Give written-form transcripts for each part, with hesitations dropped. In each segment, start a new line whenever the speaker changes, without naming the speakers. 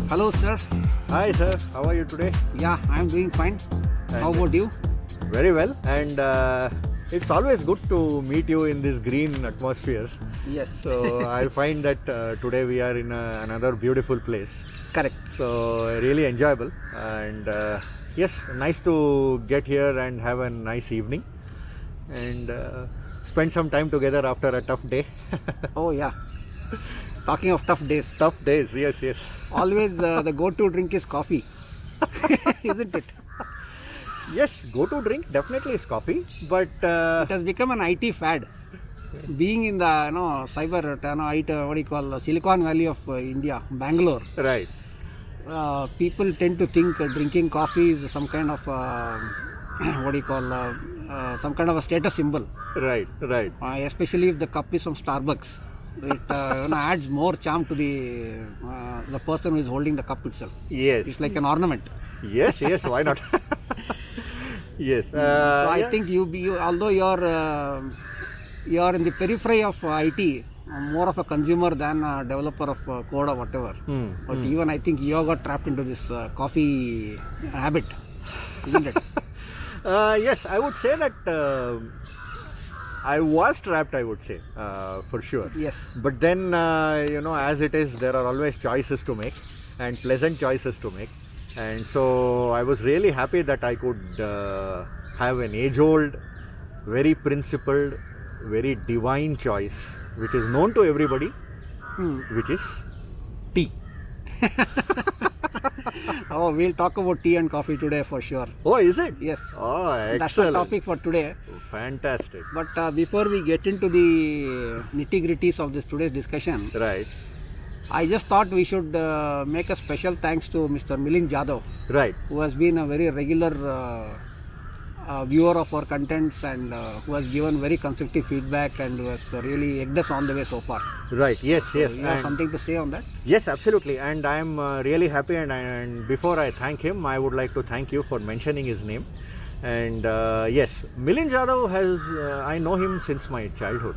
Hello, sir.
Hi sir, how are you today?
Yeah, I'm doing fine. How
And-
about you?
Very well, and it's always good to meet you in these green atmospheres.
Yes.
So I find that today we are in another beautiful place.
Correct.
So really enjoyable, and yes, nice to get here and have a nice evening, and spend some time together after a tough day.
Oh, yeah. Talking of tough days,
Tough days, yes, yes.
always the go-to drink is coffee, isn't it?
Yes, go to drink definitely is coffee, but
It has become an IT fad. Being in the cyber, IT, what do you call Silicon Valley of India, Bangalore,
right,
people tend to think drinking coffee is some kind of what do you call some kind of a status symbol.
right, right.
Especially if the cup is from Starbucks. It adds more charm to the person who is holding the cup itself.
Yes.
It's like an ornament.
Yes, yes, why not? Yes.
So I
yes.
think although you're in the periphery of IT, more of a consumer than a developer of code or whatever. But even I think you got trapped into this coffee habit, isn't it?
Yes, I would say that I was trapped, I would say, for sure.
Yes.
But then, as it is, there are always choices to make and pleasant choices to make. And so I was really happy that I could have an age old, very principled, very divine choice, which is known to everybody, which is tea.
Oh, we'll talk about tea and coffee today for sure.
Oh, is it?
Yes.
Oh, excellent.
That's the topic for today.
Fantastic.
But before we get into the nitty-gritties of this today's discussion,
Right,
I just thought we should make a special thanks to Mr. Milind Jadhav,
right.
who has been a very regular viewer of our contents and who has given very constructive feedback and who has really egged us on the way so far.
Right, yes, yes.
You have
And
something to say on that?
yes, absolutely. And I'm really happy. And before I thank him, I would like to thank you for mentioning his name. And yes, Milind Jadhav has, I know him since my childhood.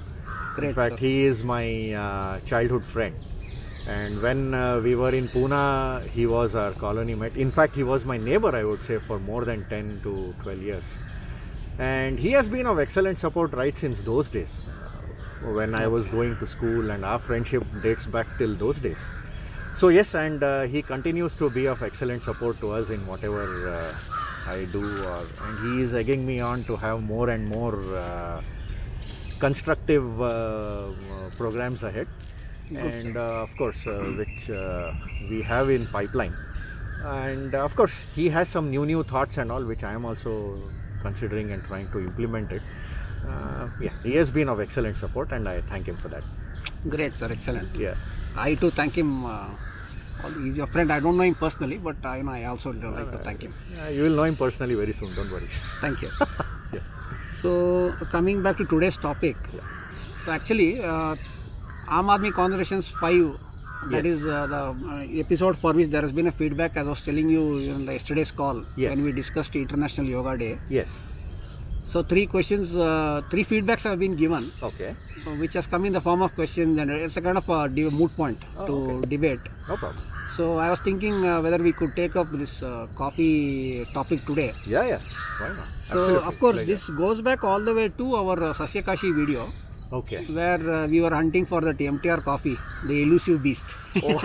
Great,
In fact,
sir.
he is my childhood friend. And when we were in Pune, he was our colony mate. In fact, he was my neighbor, I would say, for more than 10 to 12 years. And he has been of excellent support right since those days, when I was going to school, and our friendship dates back till those days. So yes, and he continues to be of excellent support to us in whatever I do, and he is egging me on to have more and more constructive programs ahead. And of course, which we have in pipeline. And of course, he has some new thoughts and all, which I am also considering and trying to implement it. Yeah, he has been of excellent support, and I thank him for that.
Great, sir. Excellent.
Yeah.
I too thank him. He's your friend. I don't know him personally, but I also would like to thank him.
You will know him personally very soon, don't worry.
Thank you.
Yeah.
So coming back to today's topic, so actually Aam Aadmi Conversations 5, that
Yes.
is the episode for which there has been a feedback, as I was telling you in the yesterday's call,
Yes.
when we discussed International Yoga Day.
Yes.
So three feedbacks have been given,
Okay.
which has come in the form of questions, and it's a kind of a moot point to debate.
No problem.
So I was thinking whether we could take up this coffee topic today.
Yeah, yeah. Why not?
So
Absolutely.
of course
Pleasure.
this goes back all the way to our Sasyakashi video,
Okay.
where we were hunting for that MTR coffee, the elusive beast,
Oh.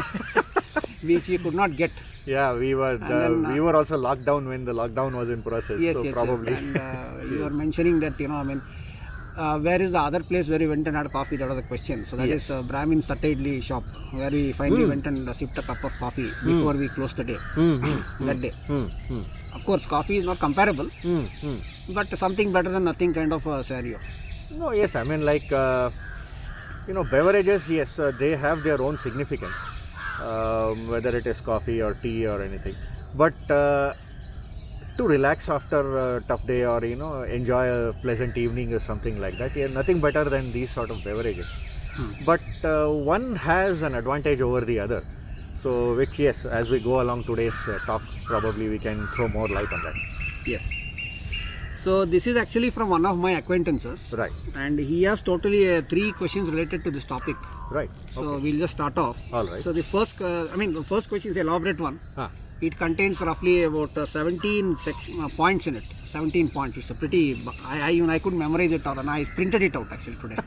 which we could not get.
Yeah, we were
then,
we were also locked down when the lockdown was in process.
Yes,
so
yes,
probably.
yes. And you were mentioning that, where is the other place where we went and had coffee? That was the question. So that
Yes.
is Brahmin Satedli shop, where we finally went and sipped a cup of coffee before we closed the day, that day. Of course, coffee is not comparable, but something better than nothing kind of a scenario.
No, yes, I mean, like, beverages, yes, they have their own significance, whether it is coffee or tea or anything. But to relax after a tough day, or, enjoy a pleasant evening or something like that, yeah, nothing better than these sort of beverages. But one has an advantage over the other. So, which, yes, as we go along today's talk, probably we can throw more light on that.
Yes. So this is actually from one of my acquaintances,
Right.
and he has totally 3 questions related to this topic.
Right.
So
Okay.
we'll just start off.
All right.
So the first, the first question is elaborate one.
Ah.
It contains roughly about 17 points in it. 17 points. It's a pretty. I couldn't memorize it, and I printed it out actually today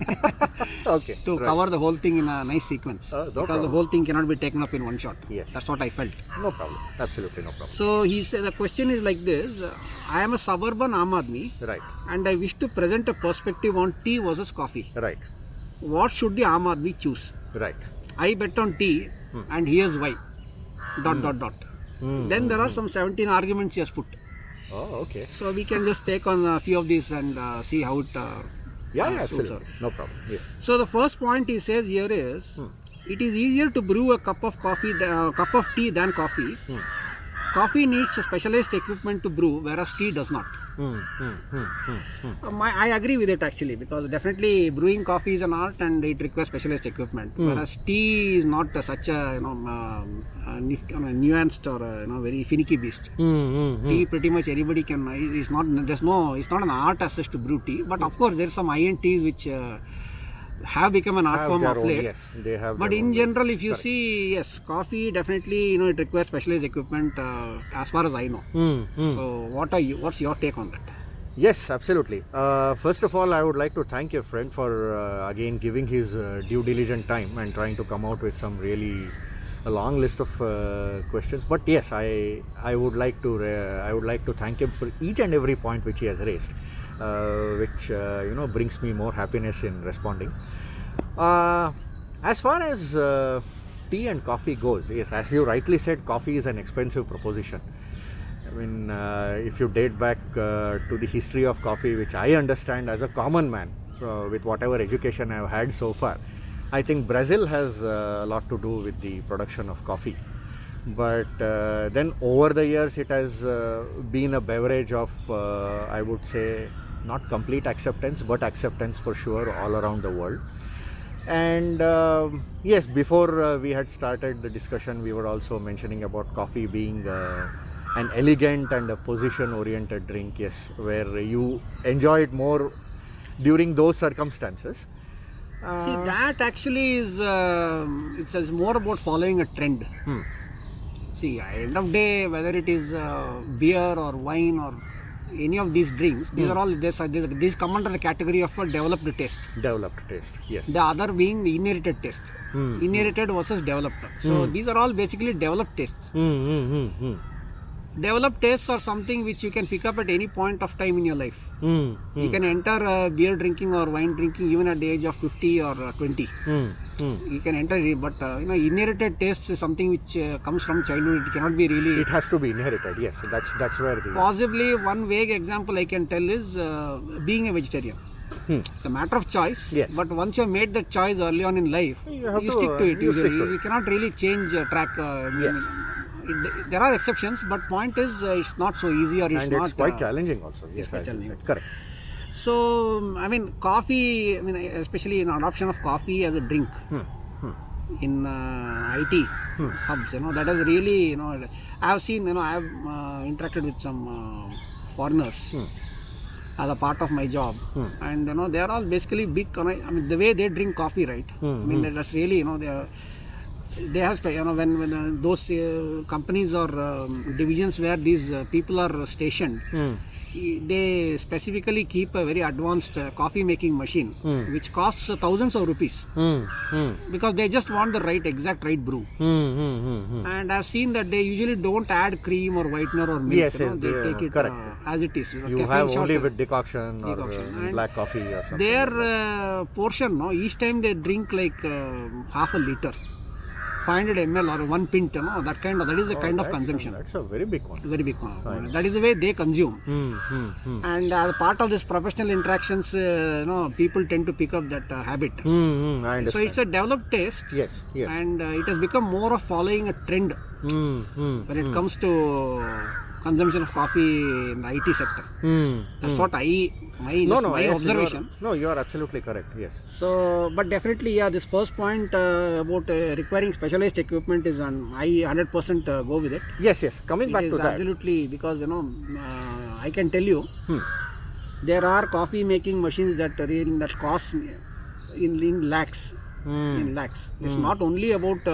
Okay.
to
right.
cover the whole thing in a nice sequence.
No
because
problem.
the whole thing cannot be taken up in one shot.
Yes.
That's what I felt.
No problem. Absolutely no problem.
So he said the question is like this: I am a suburban Aam Aadmi,
Right.
and I wish to present a perspective on tea versus coffee.
Right.
What should the Aam Aadmi choose?
Right.
I bet on tea, and here's why. Dot. Then there are some 17 arguments he has put.
Oh, okay.
So we can just take on a few of these and see how it.
Yeah,
suits
absolutely. No problem. Yes.
So the first point he says here is, it is easier to brew a cup of tea than coffee. Coffee needs specialized equipment to brew, whereas tea does not. I agree with it actually, because definitely brewing coffee is an art and it requires specialized equipment. Whereas tea is not such a nuanced or very finicky beast. Tea pretty much anybody can. It's not an art as such to brew tea. But of course there are some high-end teas which have become an art form
their
of
own,
late.
yes, they have.
But
their
in
own
general,
way.
if you
Correct.
see, yes, coffee definitely it requires specialized equipment as far as I know. So what's your take on that?
Yes, absolutely. First of all, I would like to thank your friend for again giving his due diligent time and trying to come out with some really a long list of questions. But yes, I would like to thank him for each and every point which he has raised, which brings me more happiness in responding. As far as tea and coffee goes, yes, as you rightly said, coffee is an expensive proposition. I mean, if you date back to the history of coffee, which I understand as a common man, with whatever education I've had so far, I think Brazil has a lot to do with the production of coffee. But then over the years, it has been a beverage of, I would say, not complete acceptance, but acceptance for sure all around the world. And yes, before we had started the discussion, we were also mentioning about coffee being an elegant and a position-oriented drink, yes, where you enjoy it more during those circumstances.
See, that actually is it's more about following a trend. See, at the end of the day, whether it is beer or wine or any of these drinks, these are all these come under the category of a developed taste.
Developed taste, yes.
The other being the inherited taste. Inherited versus developed. So these are all basically developed tastes. Developed tastes are something which you can pick up at any point of time in your life. You can enter beer drinking or wine drinking even at the age of 50 or 20. You can enter it, but inherited taste is something which comes from childhood. It cannot be really.
It has to be inherited, yes. That's where the
Possibly one vague example I can tell is being a vegetarian. It's a matter of choice.
Yes.
But once you have made that choice early on in life, you stick to it. You cannot really change track.
Yes.
There are exceptions, but point is it's not so easy, or it's
and
not.
It's quite challenging also. Yes,
quite
as you
challenging.
said. Correct.
So, coffee, especially in adoption of coffee as a drink in IT hubs, that is really, I have seen, I have interacted with some foreigners as a part of my job, and, they are all basically big, the way they drink coffee, right? That's really, they have, when those companies or divisions where these people are stationed, they specifically keep a very advanced coffee making machine which costs thousands of rupees because they just want the exact right brew. And I've seen that they usually don't add cream or whitener or milk.
Yes,
they take it
correct.
as it is.
You have only with decoction or
And
black coffee or something.
their portion, each time they drink like half a liter, 500 ml or 1 pint, that is the kind of consumption.
That's a very big one.
Very big one. That is the way they consume. And as part of this professional interactions, people tend to pick up that habit.
I understand.
So it's a developed taste.
Yes.
And it has become more of following a trend when it comes to consumption of coffee in the IT sector. That's what my observation.
You are absolutely correct. Yes.
So, but definitely, this first point about requiring specialized equipment is I 100% go with it.
Yes. Coming back to that.
Absolutely, because I can tell you, there are coffee making machines that cost in lakhs. in lakhs. It's not only about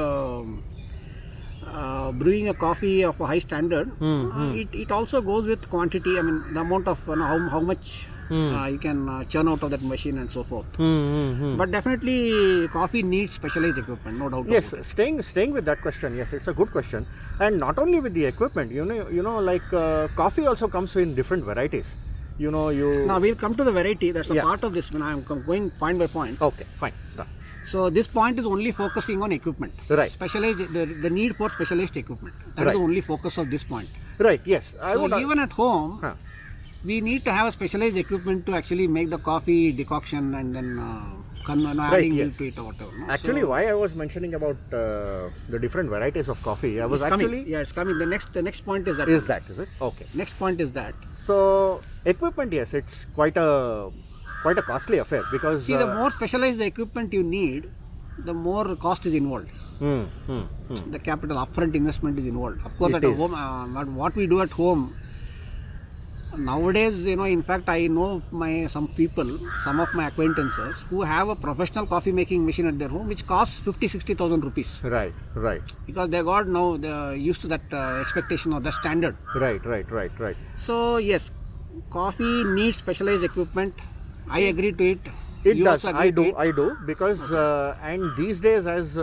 brewing a coffee of a high standard. It also goes with quantity. I mean, the amount of how much you can churn out of that machine and so forth. But definitely, coffee needs specialized equipment, no doubt.
Yes,
about it.
staying with that question. Yes, it's a good question, and not only with the equipment. Like coffee also comes in different varieties.
Now we'll come to the variety. That's a
Yeah.
part of this. When I'm going point by point.
Okay, fine. Done.
So this point is only focusing on equipment.
Right.
Specialized, the need for specialized equipment. That is the only focus of this point.
Right. Yes.
So even at home,
Huh.
we need to have a specialized equipment to actually make the coffee decoction and then adding milk
yes.
to it or whatever. No?
Actually,
So,
why I was mentioning about the different varieties of coffee, I was
it's
actually
coming. Yeah, it's coming. The next point is that.
is it? Okay.
Next point is that.
So equipment, yes, it's quite a costly affair because
See, the more specialized the equipment you need, the more cost is involved. The capital upfront investment is involved. Of course,
It
at
is.
home, but what we do at home nowadays, in fact, I know some of my acquaintances who have a professional coffee making machine at their home, which costs 50,000-60,000 rupees
Right.
because they got now they're used to that expectation or the standard.
Right.
So yes, coffee needs specialized equipment. I agree to it.
It
You
does.
also agree to it?
I do because and these days, as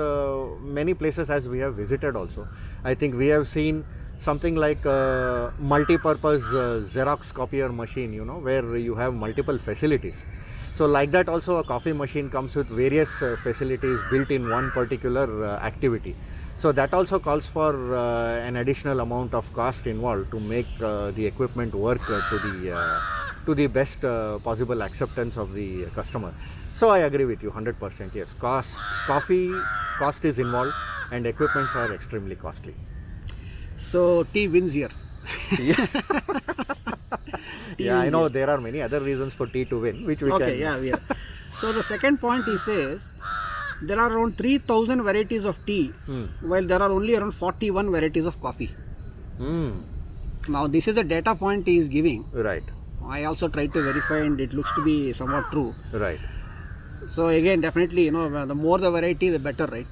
many places as we have visited, also, I think we have seen something like multi-purpose Xerox copier machine. Where you have multiple facilities. So like that, also a coffee machine comes with various facilities built in one particular activity. So that also calls for an additional amount of cost involved to make the equipment work to the best possible acceptance of the customer. So I agree with you 100%. Yes, cost is involved, and equipments are extremely costly.
So tea wins here.
Yeah, I know there are many other reasons for tea to win, which we
Okay,
can.
yeah. So the second point he says there are around 3,000 varieties of tea, while there are only around 41 varieties of coffee. Now this is the data point he is giving.
Right.
I also tried to verify, and it looks to be somewhat true.
Right.
So again, definitely, the more the variety, the better, right?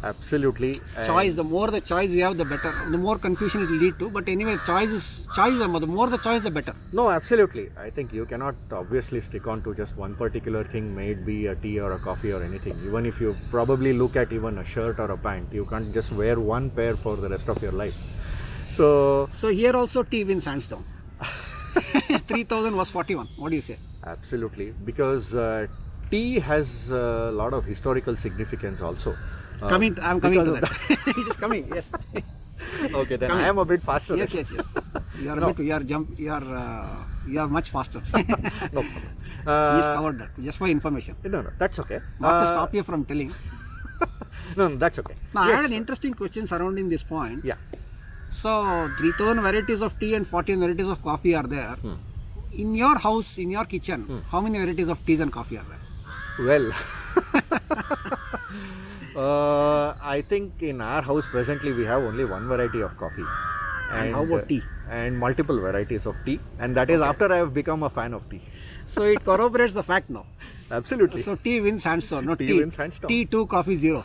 Absolutely.
Choice. The more the choice you have, the better. The more confusion it will lead to. But anyway, the more the choice, the better.
No, absolutely. I think you cannot obviously stick on to just one particular thing, may it be a tea or a coffee or anything. Even if you probably look at even a shirt or a pant, you can't just wear one pair for the rest of your life. So
here also tea wins hands down. 3,000 was 41. What do you say?
absolutely, because tea has a lot of historical significance also.
I'm coming to
because
that. It is coming. Yes.
Okay, then
Coming.
I am a bit faster.
Yes. You are a bit. You are much faster.
No problem.
He's covered that just for information.
No, that's okay.
Not to stop you from telling.
No, that's okay.
Now, I
Yes.
had an interesting question surrounding this point.
Yeah.
So, 3,000 varieties of tea and 14 varieties of coffee are there. In your house, in your kitchen, how many varieties of teas and coffee are there?
Well, I think in our house presently we have only one variety of coffee.
And how about tea?
And multiple varieties of tea. And that is after I have become a fan of tea.
So, it corroborates the fact now.
Absolutely.
So, tea wins hands down. No,
Tea wins hands down.
Tea 2, coffee 0.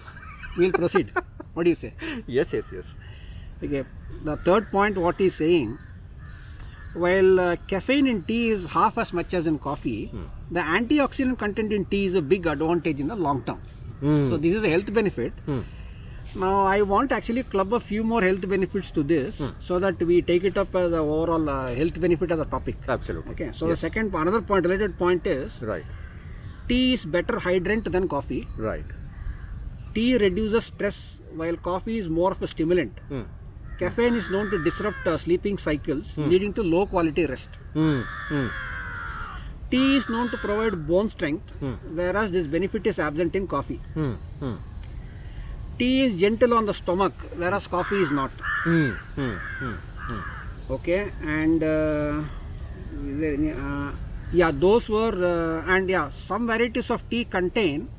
We'll proceed. What do you say?
Yes.
Okay. The third point, what he's saying, while caffeine in tea is half as much as in coffee, the antioxidant content in tea is a big advantage in the long term. So this is a health benefit. Now I want to actually club a few more health benefits to this, so that we take it up as the overall health benefit as a topic.
Absolutely.
Okay. So the another point, related point is,
Right.
tea is better hydrant than coffee.
Right.
Tea reduces stress, while coffee is more of a stimulant. Caffeine is known to disrupt sleeping cycles, leading to low quality rest. Tea is known to provide bone strength, whereas this benefit is absent in coffee. Tea is gentle on the stomach, whereas coffee is not. Okay, and those were some varieties of tea contain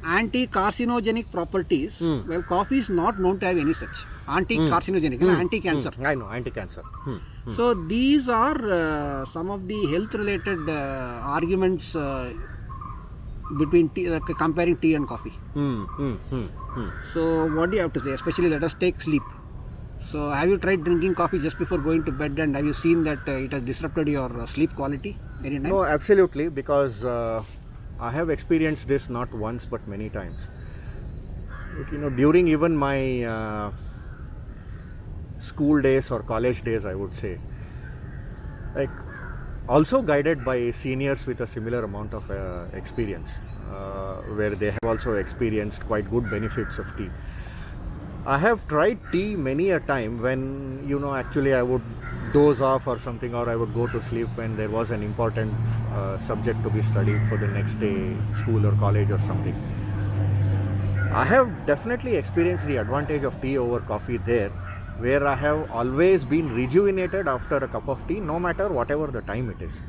anti-carcinogenic properties, while coffee is not known to have any such. Anti-carcinogenic, anti-cancer.
I know, anti-cancer.
So these are some of the health-related arguments between tea, comparing tea and coffee. So what do you have to say? Especially let us take sleep. So have you tried drinking coffee just before going to bed, and have you seen that it has disrupted your sleep quality any time?
No, absolutely, because I have experienced this not once but many times. But, you know, during even my school days or college days, I would say, like, also guided by seniors with a similar amount of experience, where they have also experienced quite good benefits of tea. I have tried tea many a time when, you know, actually I would doze off or something, or I would go to sleep when there was an important subject to be studied for the next day, school or college or something. I have definitely experienced the advantage of tea over coffee there, where I have always been rejuvenated after a cup of tea, no matter whatever the time it is.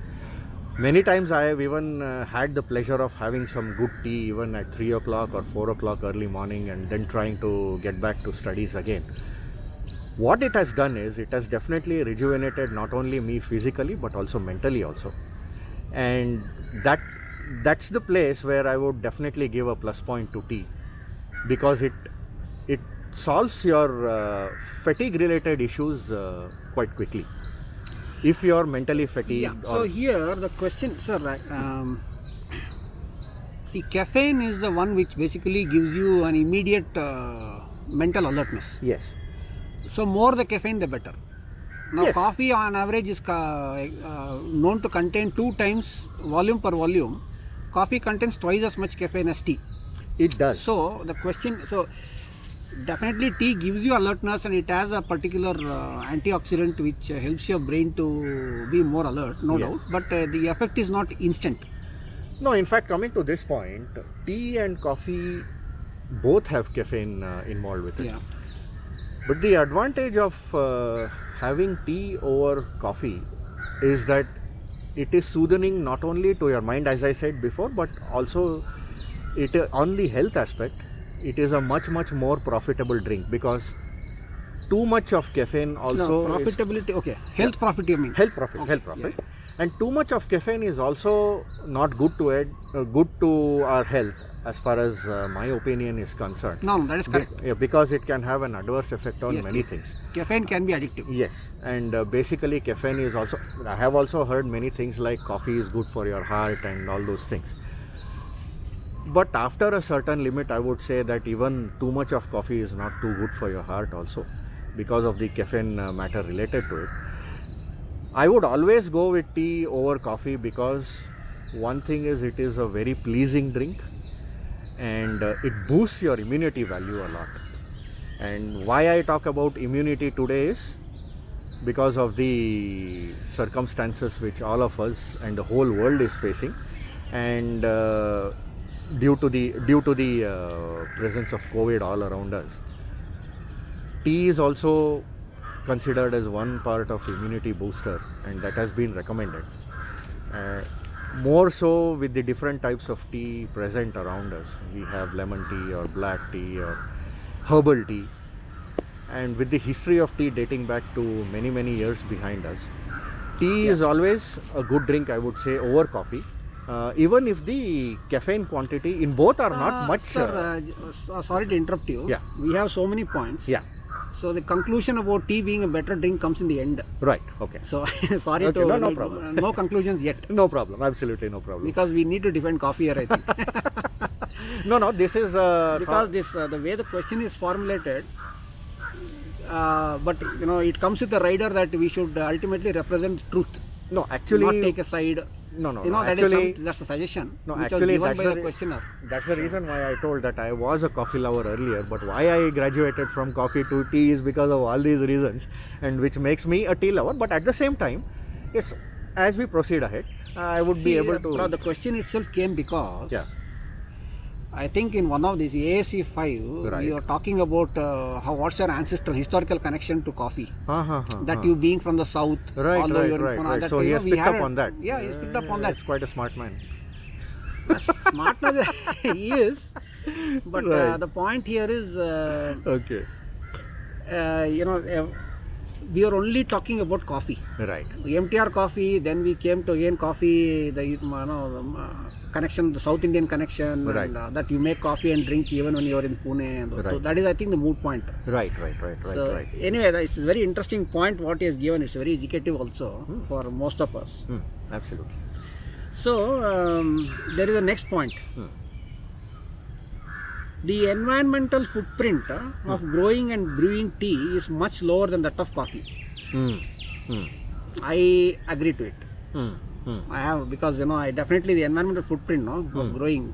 Many times I have even had the pleasure of having some good tea even at 3 o'clock or 4 o'clock early morning, and then trying to get back to studies again. What it has done is, it has definitely rejuvenated not only me physically but also mentally also. And that's the place where I would definitely give a plus point to tea, because it solves your fatigue related issues quite quickly if you are mentally fatigued.
Yeah. So here the question, sir, see, caffeine is the one which basically gives you an immediate mental alertness.
Yes.
So more the caffeine, the better. Now
Yes.
coffee on average is known to contain 2 times volume per volume. Coffee contains twice as much caffeine as tea.
It does.
So the question, so definitely tea gives you alertness, and it has a particular antioxidant which helps your brain to be more alert, no
Yes.
doubt. But the effect is not instant.
No, in fact, coming to this point, tea and coffee both have caffeine involved with it.
Yeah.
But the advantage of having tea over coffee is that it is soothing not only to your mind, as I said before, but also it on the health aspect. It is a much more profitable drink, because too much of caffeine also
No,
is
profitability. Okay. Health profit, you mean?
health profit.
Okay,
And too much of caffeine is also not good to good to our health, as far as my opinion is concerned.
No, that is correct.
Because it can have an adverse effect on
Yes,
many
yes.
things.
Caffeine can be addictive.
Yes, and basically caffeine is also, I have also heard many things like coffee is good for your heart and all those things. But after a certain limit, I would say that even too much of coffee is not too good for your heart also, because of the caffeine matter related to it. I would always go with tea over coffee, because one thing is, it is a very pleasing drink, and it boosts your immunity value a lot. And why I talk about immunity today is because of the circumstances which all of us and the whole world is facing, and due to the presence of COVID all around us. Tea is also considered as one part of immunity booster, and that has been recommended. More so with the different types of tea present around us. We have lemon tea or black tea or herbal tea, and with the history of tea dating back to many years behind us, tea is always a good drink, I would say, over coffee. Even if the caffeine quantity in both are not much.
Sir, sorry to interrupt you.
Yeah.
We have so many points.
Yeah.
So the conclusion about tea being a better drink comes in the end.
Right. Okay.
So sorry
Okay,
to
no problem.
no conclusions yet,
No problem. Absolutely no problem.
because we need to defend coffee here, I think.
No. This is
Because this the way the question is formulated, but you know, it comes with the rider that we should ultimately represent truth,
no. Actually,
not take a side.
no.
You know, that
actually,
is that's a suggestion
No,
which
actually,
was given by
that's
the
the
questioner.
That's the reason why I told that I was a coffee lover earlier, but why I graduated from coffee to tea is because of all these reasons, and which makes me a tea lover. But at the same time, yes, as we proceed ahead, I would be able to.
The question itself came because
Yeah.
I think in one of these ASC 5,
Right.
we were talking about what's your ancestral historical connection to coffee. That
Huh.
you being from the south,
Right.
although you're in Pune, that,
So
you
he
know,
has
we
picked
had
up
a-
on that.
Yeah, he's picked up on that.
He's quite a smart man.
Smartness he is, but
Right.
the point here is,
Okay.
you know, we are only talking about coffee.
Right.
MTR coffee, then we came to again coffee, the connection, the South Indian connection,
Right.
and that you make coffee and drink even when you are in Pune. And so
Right.
that is, I think, the moot point.
Right.
So anyway, it's a very interesting point what he has given. It's very educative also for most of us.
Absolutely.
So there is a next point. The environmental footprint of growing and brewing tea is much lower than that of coffee. I agree to it. I have, because I definitely, the environmental footprint of growing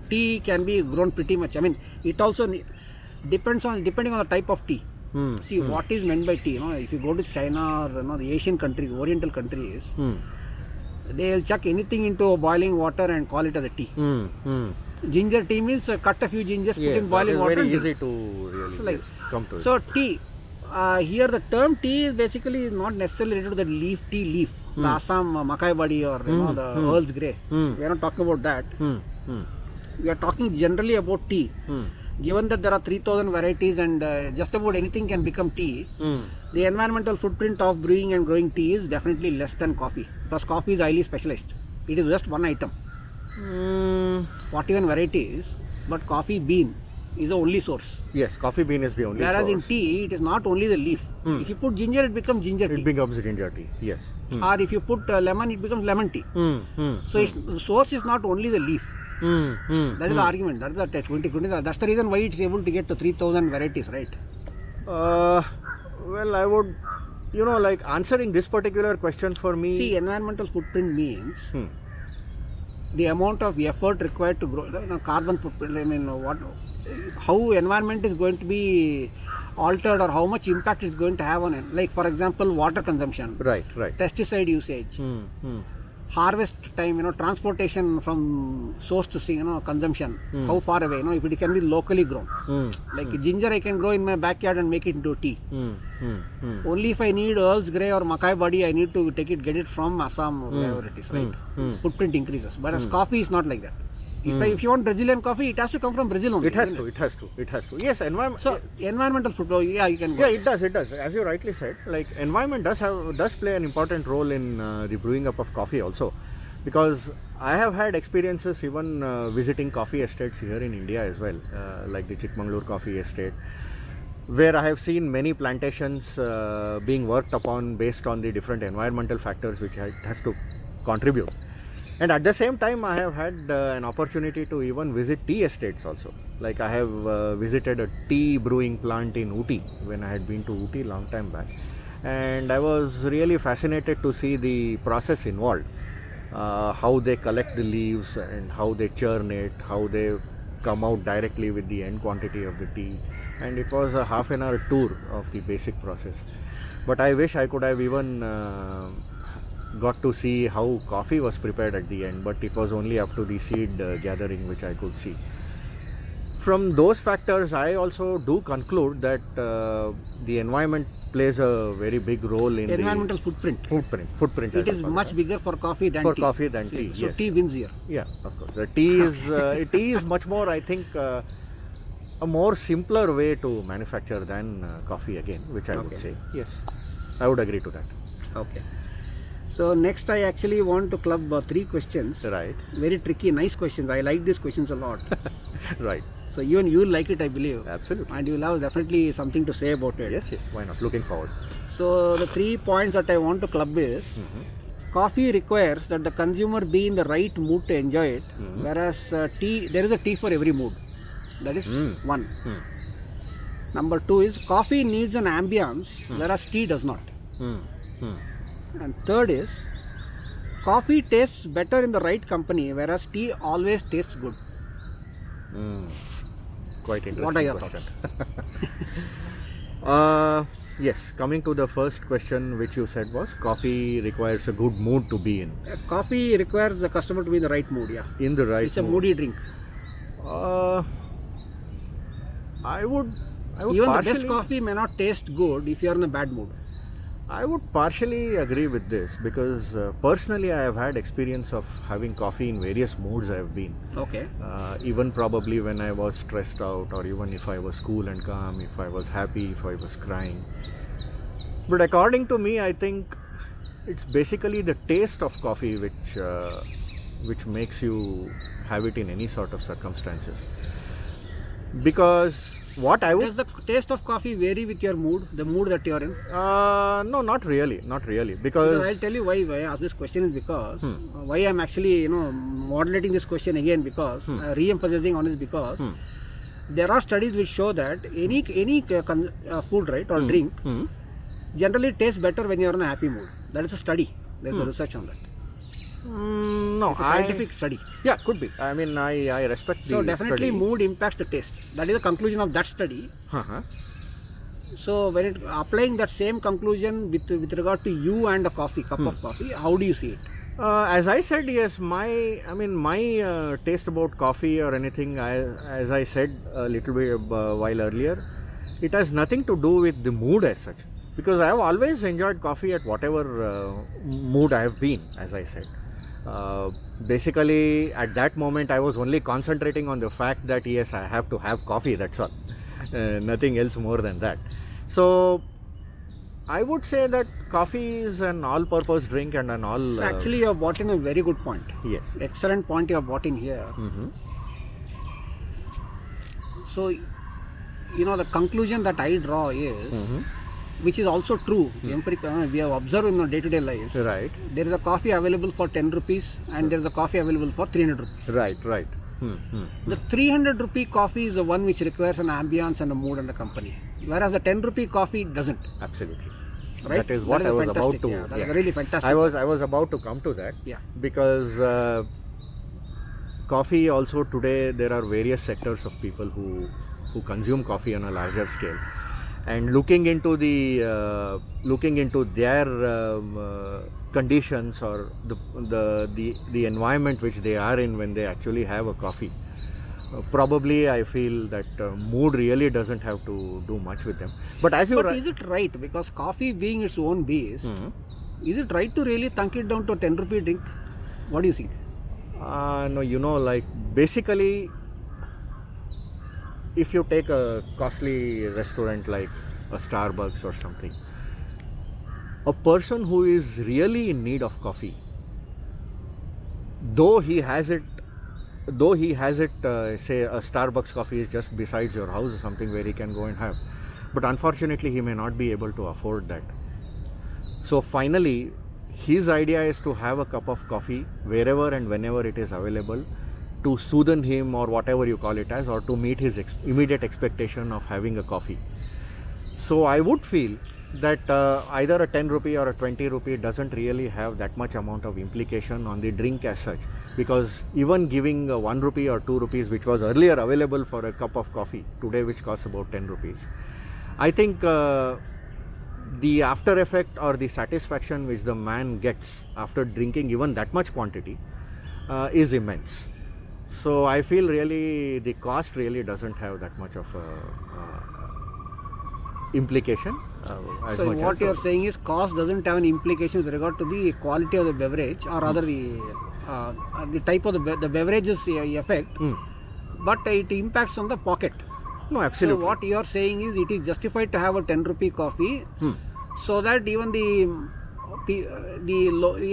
tea can be grown pretty much. I mean, it also depending on the type of tea. See what is meant by tea. If you go to China or the Asian countries, Oriental countries, they will chuck anything into boiling water and call it as a tea. Ginger tea means cut a few gingers, put in boiling water.
Very
and
easy to really come to it.
So tea. Here the term tea is basically not necessarily related to the tea leaf, the Assam Makai Badi or the Earl's Grey. We are not talking about that. We are talking generally about tea. Given that there are 3,000 varieties and just about anything can become tea, the environmental footprint of brewing and growing tea is definitely less than coffee, because coffee is highly specialized. It is just one item. 41 varieties, but coffee bean is the only source.
Yes, coffee bean is the only
Whereas
source.
in tea, it is not only the leaf. If you put ginger, it becomes ginger tea.
It becomes ginger tea. Yes.
Or if you put lemon, it becomes lemon tea. So the source is not only the leaf. That is the argument. That is the 2020. That's the reason why it's able to get to 3,000 varieties, right?
Well, I would, like answering this particular question for me.
See, environmental footprint means the amount of effort required to grow, carbon footprint. I mean, how environment is going to be altered, or how much impact it's going to have on it. Like, for example, water consumption,
Right.
pesticide usage, harvest time, transportation from source to consumption, how far away, if it can be locally grown. Like ginger, I can grow in my backyard and make it into tea. Only if I need Earl's Grey or Makai Badi, I need to get it from Assam, wherever it is, right? Footprint increases. But as coffee is not like that. If you want Brazilian coffee, it has to come from Brazil only.
It has to. Yes, environment.
So environmental footprint, you can.
Yeah, it does. As you rightly said, like environment does play an important role in the brewing up of coffee also, because I have had experiences even visiting coffee estates here in India as well, like the Chikmagalur coffee estate, where I have seen many plantations being worked upon based on the different environmental factors which it has to contribute. And at the same time, I have had an opportunity to even visit tea estates also. Like I have visited a tea brewing plant in Ooty when I had been to Ooty long time back, and I was really fascinated to see the process involved, how they collect the leaves and how they churn it, how they come out directly with the end quantity of the tea, and it was a half an hour tour of the basic process. But I wish I could have even got to see how coffee was prepared at the end, but it was only up to the seed gathering which I could see. From those factors, I also do conclude that the environment plays a very big role in
environmental footprint.
Footprint.
It is much bigger for coffee than tea.
tea.
So
yes.
tea wins here.
Yeah, of course. The tea is much more, I think, a more simpler way to manufacture than coffee again, which I would say. Yes, I would agree to that.
Okay. So next I actually want to club 3 questions.
Right.
Very tricky, nice questions. I like these questions a lot.
Right.
So even you will like it, I believe.
Absolutely.
And you will have definitely something to say about it.
Yes, why not? Looking forward.
So the 3 points that I want to club is, coffee requires that the consumer be in the right mood to enjoy it, whereas tea, there is a tea for every mood. That is one. Number 2 is, coffee needs an ambience, whereas tea does not. And third is, coffee tastes better in the right company, whereas tea always tastes good.
Quite interesting.
What are your
question.
thoughts?
Yes, coming to the first question which you said was, coffee requires a good mood to be in.
Coffee requires the customer to be in the right mood,
In the right
It's a
mood.
moody drink.
I would
Even the best coffee may not taste good if you are in a bad mood.
I would partially agree with this, because personally I have had experience of having coffee in various moods I have been.
Okay.
Even probably when I was stressed out, or even if I was cool and calm, if I was happy, if I was crying. But according to me, I think it's basically the taste of coffee which which makes you have it in any sort of circumstances. Because what I would
Does the taste of coffee vary with your mood, the mood that you are in?
no, not really,
Because
because
I'll tell you why I ask this question is because why I'm actually modulating this question again because re-emphasizing on this because there are studies which show that any food, right, or drink generally tastes better when you are in a happy mood. That is a study. There's a research on that.
no,
It's a scientific study.
Yeah, could be. I mean, I respect
So
the
definitely
study.
mood impacts the taste. That is the conclusion of that study.
Uh-huh.
So when applying that same conclusion with regard to you and a coffee, cup of coffee, how do you see it?
As I said, yes, my taste about coffee or anything, as I said a little bit while earlier, it has nothing to do with the mood as such. Because I have always enjoyed coffee at whatever mood I have been, as I said. Basically, at that moment, I was only concentrating on the fact that yes, I have to have coffee, that's all. Nothing else more than that. So, I would say that coffee is an all-purpose drink and an all.
So actually, you have brought in a very good point.
Yes.
Excellent point you have brought in here. So, the conclusion that I draw is, which is also true, we have observed in our day-to-day lives.
Right.
There is a coffee available for 10 rupees and there is a coffee available for 300 rupees.
Right.
The 300 rupee coffee is the one which requires an ambience and a mood and a company. Whereas the 10 rupee coffee doesn't.
Absolutely.
Right?
That is what I was about
fantastic,
to.
yeah, that is really fantastic.
I was about to come to that.
Yeah.
Because coffee also today there are various sectors of people who consume coffee on a larger scale, and looking into their conditions or the environment which they are in when they actually have a coffee. Probably I feel that mood really doesn't have to do much with them. But as you
But is it right? Because coffee being its own base, is it right to really thunk it down to a 10 rupee drink? What do you think?
no, like basically, if you take a costly restaurant like a Starbucks or something, a person who is really in need of coffee, though he has it, say a Starbucks coffee is just besides your house or something where he can go and have, but unfortunately he may not be able to afford that. So finally, his idea is to have a cup of coffee wherever and whenever it is available, to soothe him or whatever you call it as, or to meet his immediate expectation of having a coffee. So I would feel that either a 10 rupee or a 20 rupee doesn't really have that much amount of implication on the drink as such, because even giving 1 rupee or 2 rupees, which was earlier available for a cup of coffee, today which costs about 10 rupees, I think the after effect or the satisfaction which the man gets after drinking even that much quantity is immense. So I feel really the cost really doesn't have that much of implication. As
So
much
what
as
you are saying is cost doesn't have any implication with regard to the quality of the beverage or rather the type of the beverage's effect, but it impacts on the pocket.
No, absolutely.
So what you are saying is it is justified to have a 10 rupee coffee so that even the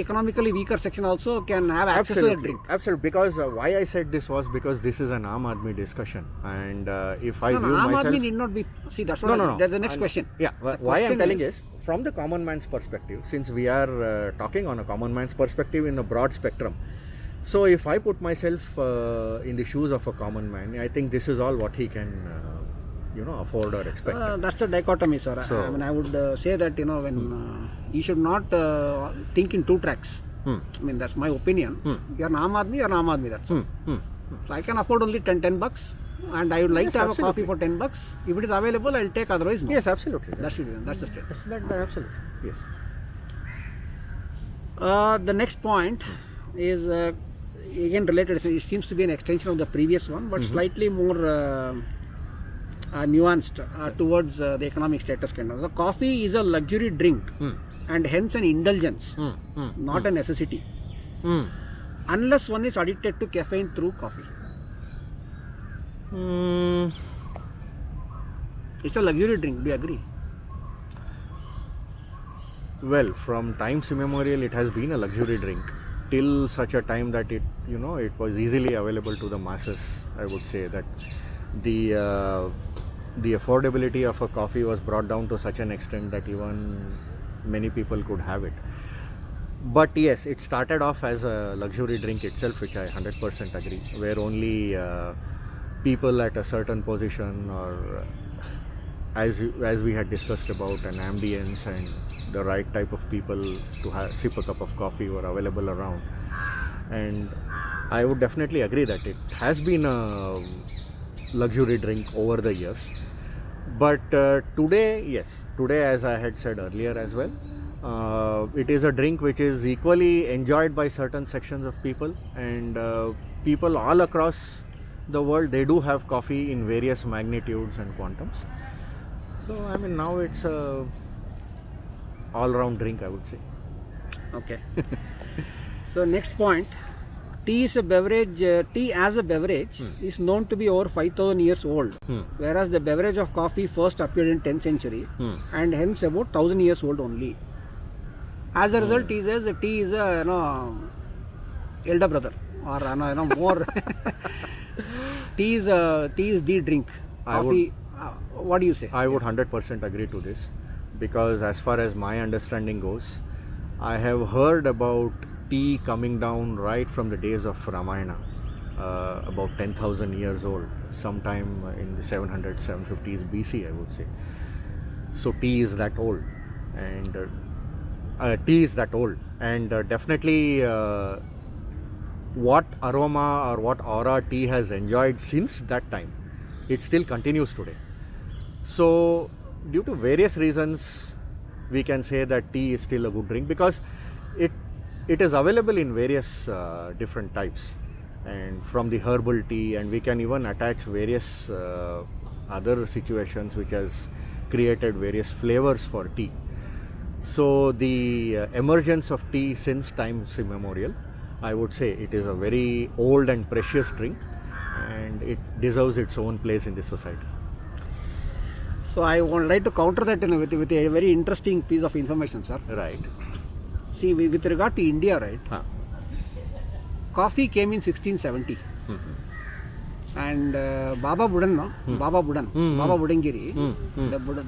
economically weaker section also can have access to the drink.
Absolutely. Because why I said this was because this is an Aam Aadmi discussion, and if I view
Aam
myself,
Aadmi need not be. See, that's what.
No.
That's the next question.
Yeah.
The
Why I'm
question
telling is from the common man's perspective, since we are talking on a common man's perspective in a broad spectrum. So if I put myself in the shoes of a common man, I think this is all what he can, afford or expect.
That's a dichotomy, sir.
So-
I mean, I would say that when you should not think in two tracks. I mean, that's my opinion. You're an Aam Aadmi, you're an Aam Aadmi. That's all. So I can afford only 10 bucks, and I would like
Yes,
to have
absolutely.
a coffee for 10 bucks. If it is available, I'll take. Otherwise, no.
Yes, absolutely.
That should be done. That's the state.
That absolutely. Yes.
The next point is again related. It seems to be an extension of the previous one, but slightly more nuanced towards the economic status kind of. The coffee is a luxury drink and hence an indulgence, not a necessity, unless one is addicted to caffeine through coffee. It's a luxury drink. Do you agree?
Well, from times immemorial, it has been a luxury drink till such a time that it was easily available to the masses. I would say that the affordability of a coffee was brought down to such an extent that even many people could have it. But yes, it started off as a luxury drink itself, which I 100% agree, where only people at a certain position, or as we had discussed about, an ambience and the right type of people to sip a cup of coffee were available around. And I would definitely agree that it has been a luxury drink over the years. But today, as I had said earlier as well, it is a drink which is equally enjoyed by certain sections of people, and people all across the world, they do have coffee in various magnitudes and quantums. So I mean, now it's a all-round drink, I would say.
Okay. So next point, tea is a beverage. Tea as a beverage is known to be over 5,000 years old, whereas the beverage of coffee first appeared in 10th century and hence about 1,000 years old only. As a result, he says that tea is a elder brother, or more. Tea is the drink. Coffee. What do you say?
I would 100% agree to this, because as far as my understanding goes, I have heard about tea coming down right from the days of Ramayana, about 10,000 years old, sometime in the 700s, 750s BC, I would say. So tea is that old, and definitely what aroma or what aura tea has enjoyed since that time, it still continues today. So due to various reasons, we can say that tea is still a good drink, because it is available in various different types, and from the herbal tea, and we can even attach various other situations which has created various flavors for tea. So the emergence of tea since times immemorial, I would say it is a very old and precious drink, and it deserves its own place in the society.
So I would like to counter that with a very interesting piece of information, sir.
Right.
See, with regard to India, right? Coffee came in 1670. And Baba Budangiri,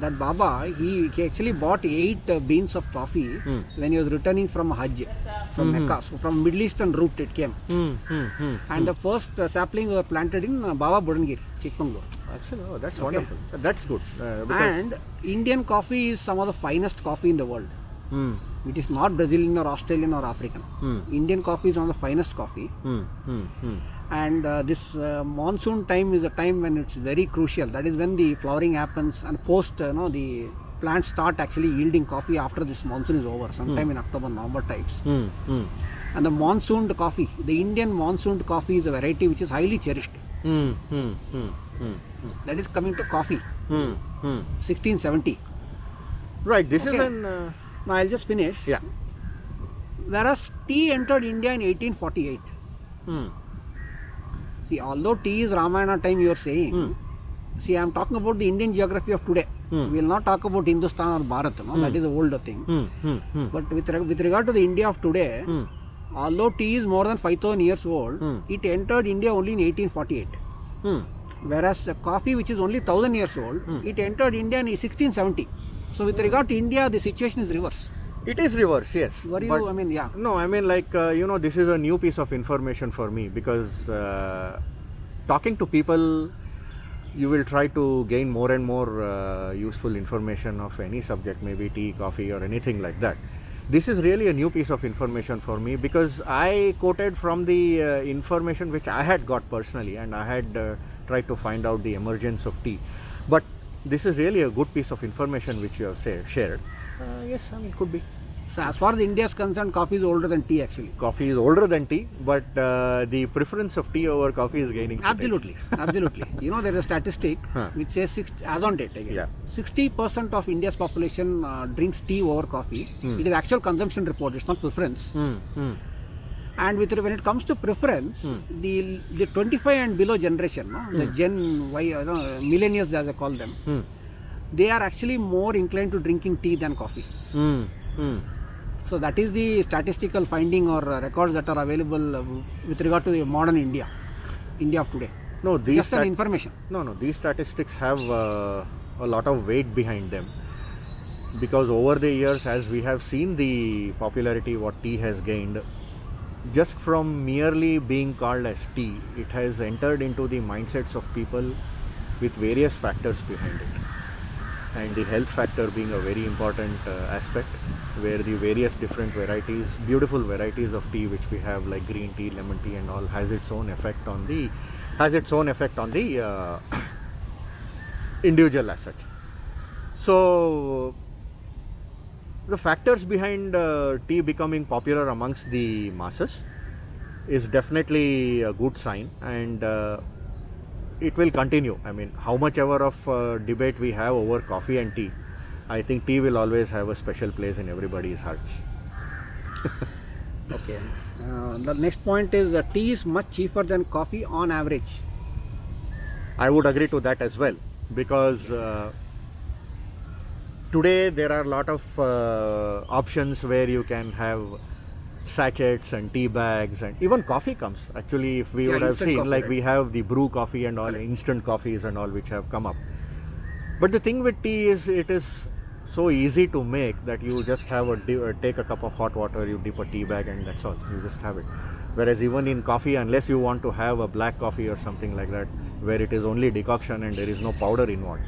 that Baba, he actually bought 8 beans of coffee when he was returning from Hajj, from Mecca. So from Middle Eastern route it came. And the first sapling were planted in Baba Budangiri, Chikmagalur.
Actually, that's wonderful. That's good.
And Indian coffee is some of the finest coffee in the world. It is not Brazilian or Australian or African. Indian coffee is one of the finest coffee. And this monsoon time is a time when it's very crucial. That is when the flowering happens, and post the plants start actually yielding coffee after this monsoon is over, sometime in October, November types. And the monsooned coffee, the Indian monsooned coffee is a variety which is highly cherished. That is coming to coffee. 1670.
Right. This
Okay.
is an.
Now I'll just finish.
Yeah.
Whereas tea entered India in 1848. See, although tea is Ramayana time, you are saying. See, I am talking about the Indian geography of today. We will not talk about Hindustan or Bharat. That is the older thing. But with regard to the India of today, although tea is more than 5,000 years old, it entered India only in 1848. Whereas coffee, which is only 1,000 years old, it entered India in 1670. So with regard to India, the situation is reverse.
It is reverse, yes.
Were you, I mean, yeah.
No, I mean, like, this is a new piece of information for me, because talking to people, you will try to gain more and more useful information of any subject, maybe tea, coffee, or anything like that. This is really a new piece of information for me, because I quoted from the information which I had got personally, and I had tried to find out the emergence of tea. But this is really a good piece of information which you have shared. Yes, I mean, it could be.
So as far as India is concerned, coffee is older than tea actually.
Coffee is older than tea, but the preference of tea over coffee is gaining.
Absolutely, absolutely. There is a statistic which says as on date again, 60% of India's population drinks tea over coffee. It is actual consumption report. It's not preference. And when it comes to preference, the 25 and below generation, the Gen Y, millennials as I call them, they are actually more inclined to drinking tea than coffee. So that is the statistical finding or records that are available with regard to the modern India of today.
No, these
Just an information.
No, these statistics have a lot of weight behind them, because over the years, as we have seen the popularity what tea has gained, just from merely being called as tea, it has entered into the mindsets of people with various factors behind it. And the health factor being a very important aspect, where the various different varieties, beautiful varieties of tea which we have, like green tea, lemon tea and all, has its own effect on the individual as such. So the factors behind tea becoming popular amongst the masses is definitely a good sign, and it will continue. I mean, how much ever of debate we have over coffee and tea, I think tea will always have a special place in everybody's hearts.
Okay. The next point is that tea is much cheaper than coffee on average.
I would agree to that as well, because today there are a lot of options where you can have sachets and tea bags, and even coffee comes. Actually, if we would have
instant
seen,
coffee,
like
right?
we have the brew coffee and all, instant coffees and all which have come up. But the thing with tea is, it is so easy to make that you just have take a cup of hot water, you dip a tea bag, and that's all. You just have it. Whereas even in coffee, unless you want to have a black coffee or something like that, where it is only decoction and there is no powder involved.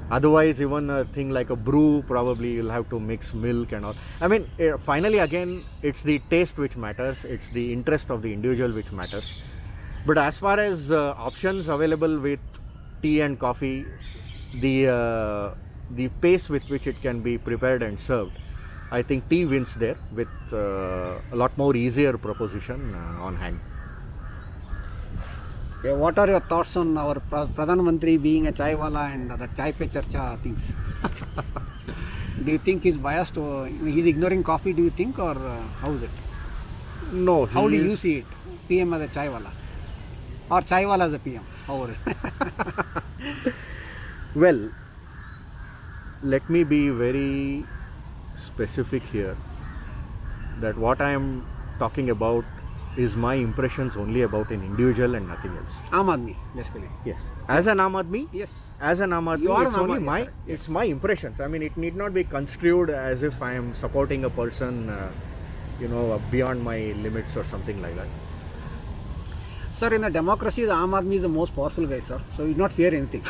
Otherwise, even a thing like a brew, probably you'll have to mix milk and all. I mean, finally, again, it's the taste which matters. It's the interest of the individual which matters. But as far as options available with tea and coffee, the pace with which it can be prepared and served, I think tea wins there with a lot more easier proposition on hand.
Okay, what are your thoughts on our Pradhan Mantri being a chai wala and the chai pe charcha things? Do you think he's biased or he's ignoring coffee, do you think, or how is it?
No,
How do you see it? PM as a chai wala or chai wala as a PM? How
Well, let me be very specific here, that what I am talking about is my impressions only about an individual and nothing else.
Aam Aadmi, basically.
Yes. As an Aam Aadmi,
Yes.
as an Aam
You are
Aadmi, it's
an Aam
only
Aadmi,
it's my impressions. I mean, it need not be construed as if I am supporting a person, beyond my limits or something like that.
Sir, in a democracy, the Aam Aadmi is the most powerful guy, sir. So you not fear anything.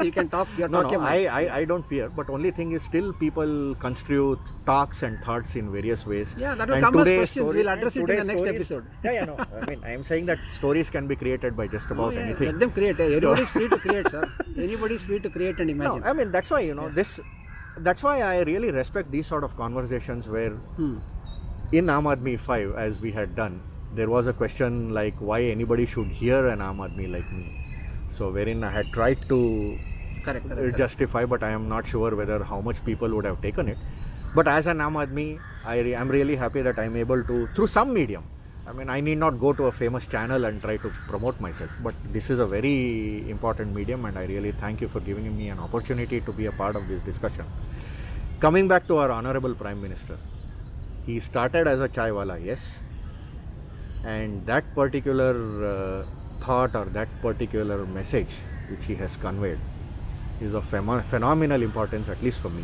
You can talk. You're
No,
talking.
I don't fear, but only thing is still people construe talks and thoughts in various ways.
Yeah, that will
And
come as
today's
questions.
story-
We'll address it in the
today's
next
stories-
episode.
Yeah, no. I mean, I am saying that stories can be created by just about
Oh, yeah,
anything.
let them create. Everybody is free to create, sir. Anybody is free to create and imagine.
No, I mean, that's why, that's why I really respect these sort of conversations where in Aam Aadmi 5, as we had done, there was a question like why anybody should hear an Aam Aadmi like me. So wherein I had tried to
Correct.
justify, but I am not sure whether how much people would have taken it. But as an Aam Aadmi, I am really happy that I am able to, through some medium, I mean, I need not go to a famous channel and try to promote myself, but this is a very important medium, and I really thank you for giving me an opportunity to be a part of this discussion. Coming back to our Honorable Prime Minister, he started as a chai wala, yes, and that particular thought or that particular message which he has conveyed is of phenomenal importance, at least for me.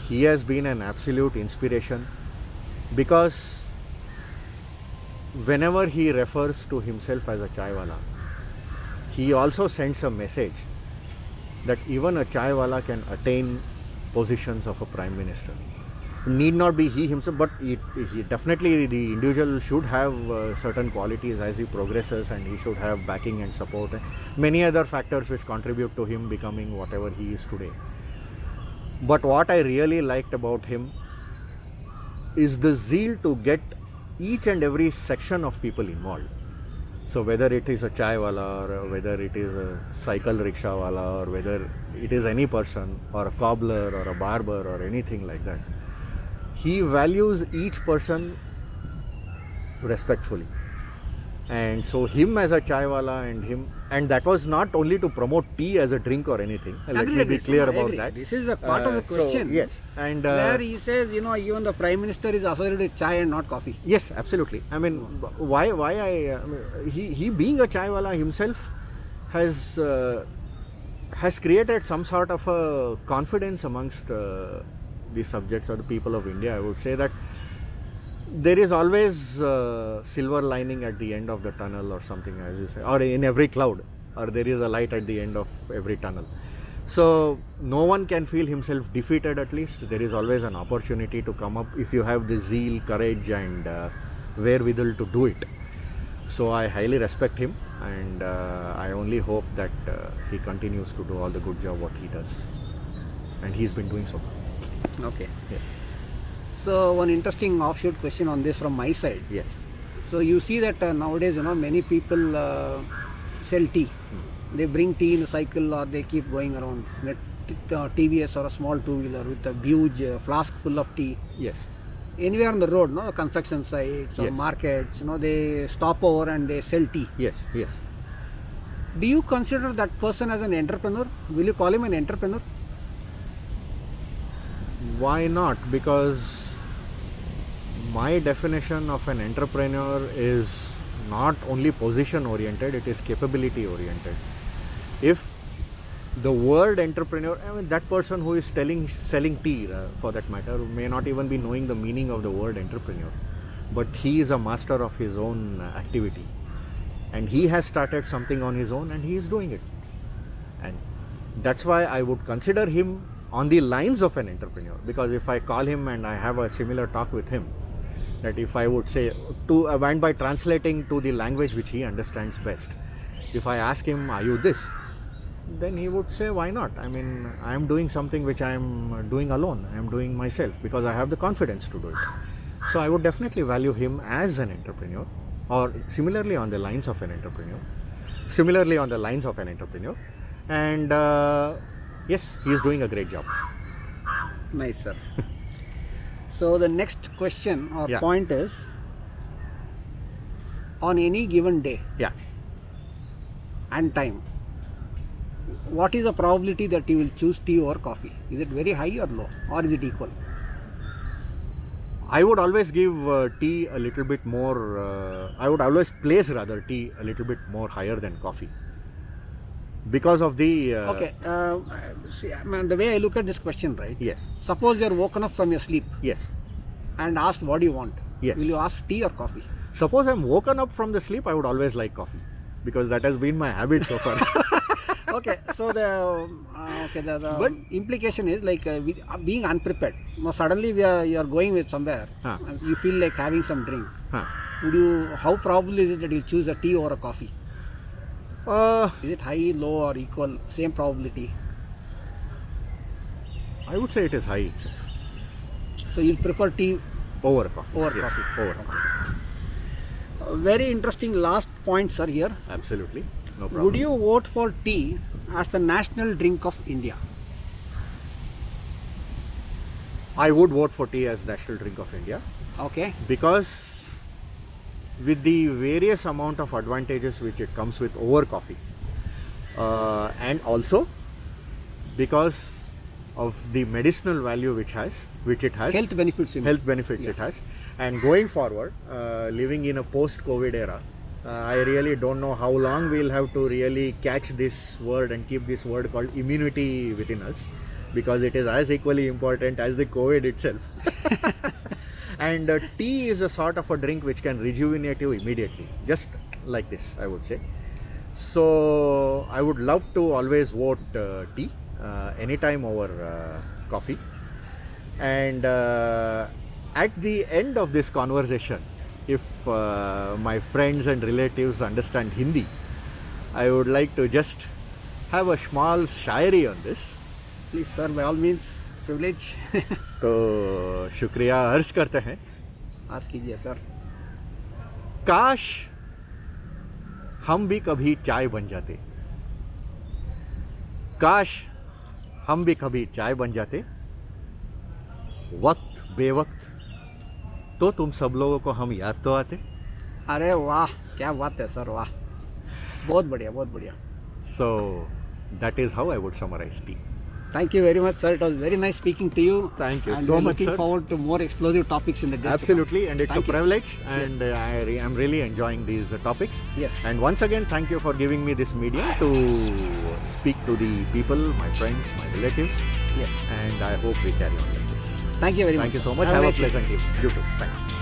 He has been an absolute inspiration, because whenever he refers to himself as a chai wala, he also sends a message that even a chai wala can attain positions of a prime minister. Need not be he himself, but he definitely, the individual should have certain qualities as he progresses, and he should have backing and support and many other factors which contribute to him becoming whatever he is today. But what I really liked about him is the zeal to get each and every section of people involved. So whether it is a chai wala, or whether it is a cycle rickshaw wala, or whether it is any person or a cobbler or a barber or anything like that, he values each person respectfully. And so him as a chai wala and that was not only to promote tea as a drink or anything. Let me be clear
I
about
agree.
that.
This is the part of the
So,
question.
yes, and
where he says, you know, even the Prime Minister is associated with chai and not coffee.
yes, absolutely. I mean, why I mean, he being a chai wala himself has created some sort of a confidence amongst the subjects or the people of India. I would say that there is always silver lining at the end of the tunnel or something, as you say, or in every cloud, or there is a light at the end of every tunnel. So no one can feel himself defeated. At least there is always an opportunity to come up if you have the zeal, courage and wherewithal to do it. So I highly respect him, and I only hope that he continues to do all the good job what he does, and he's been doing so far.
Okay.
Yeah.
So one interesting offshoot question on this from my side.
Yes.
So you see that nowadays, you know, many people sell tea. They bring tea in a cycle, or they keep going around with TVS or a small two-wheeler with a huge flask full of tea.
Yes.
Anywhere on the road, no, construction sites or
Yes.
markets, you know, they stop over and they sell tea.
Yes. Yes.
Do you consider that person as an entrepreneur? Will you call him an entrepreneur?
Why not? Because my definition of an entrepreneur is not only position oriented, it is capability oriented. If the word entrepreneur, I mean, that person who is selling tea for that matter may not even be knowing the meaning of the word entrepreneur, but he is a master of his own activity, and he has started something on his own and he is doing it, and that's why I would consider him on the lines of an entrepreneur. Because if I call him and I have a similar talk with him, that if I would say to and by translating to the language which he understands best, if I ask him, are you this, then he would say, why not? I mean, I am doing something which I am doing alone, I am doing myself because I have the confidence to do it. So I would definitely value him as an entrepreneur, or similarly on the lines of an entrepreneur, and yes, he is doing a great job.
Nice, sir. So the next question or
Yeah.
point is, on any given day
Yeah.
and time, what is the probability that you will choose tea over coffee? Is it very high or low, or is it equal?
I would always give tea a little bit more, I would always place rather tea a little bit more higher than coffee. Because of the...
Okay, see, I mean, the way I look at this question, right?
Yes,
Suppose you are woken up from your sleep
yes.
and asked what do you want?
Yes.
Will you ask tea or coffee?
Suppose I'm woken up from the sleep, I would always like coffee. Because that has been my habit so far.
Okay, so the
But-
implication is like being unprepared. Now suddenly you are going with somewhere,
Huh.
and you feel like having some drink.
Huh.
How probable is it that you choose a tea or a coffee? Is it high, low, or equal? Same probability.
I would say it is high itself.
So you'll prefer tea.
Over coffee.
Over
Yes,
coffee.
over coffee.
Very interesting last points are here.
Absolutely. No problem.
Would you vote for tea as the national drink of India?
I would vote for tea as national drink of India.
Okay.
Because with the various amount of advantages which it comes with over coffee, and also because of the medicinal value which it has,
Health benefits.
health benefits it has, and going forward, living in a post-COVID era, I really don't know how long we'll have to really catch this word and keep this word called immunity within us, because it is as equally important as the COVID itself. And tea is a sort of a drink which can rejuvenate you immediately, just like this, I would say. So I would love to always vote tea anytime over coffee. And at the end of this conversation, if my friends and relatives understand Hindi, I would like to just have a small Shayari on this.
Please, sir, by all means, privilege.
तो शुक्रिया अर्ज करते हैं.
आज कीजिए, sir.
काश हम भी कभी चाय बन जाते, काश हम भी कभी चाय बन जाते, वक्त बेवक्त तो तुम सब लोगों को हम याद तो आते.
अरे वाह. क्या बात है सर, वाह, बहुत बढ़िया, बहुत बढ़िया.
So that is how I would summarize tea.
Thank you very much, sir. It was very nice speaking to you.
Thank you
And
so
we're
much,
looking
sir.
forward to more explosive topics in the days to come.
Absolutely, and it's
Thank
a
you.
privilege, and I'm really enjoying these topics.
Yes.
And once again, thank you for giving me this medium to speak to the people, my friends, my relatives,
Yes.
and I hope we carry on like this.
Thank you very much.
Thank you
sir.
so much.
Have a
Have a
nice day.
pleasant evening. You too. Thanks.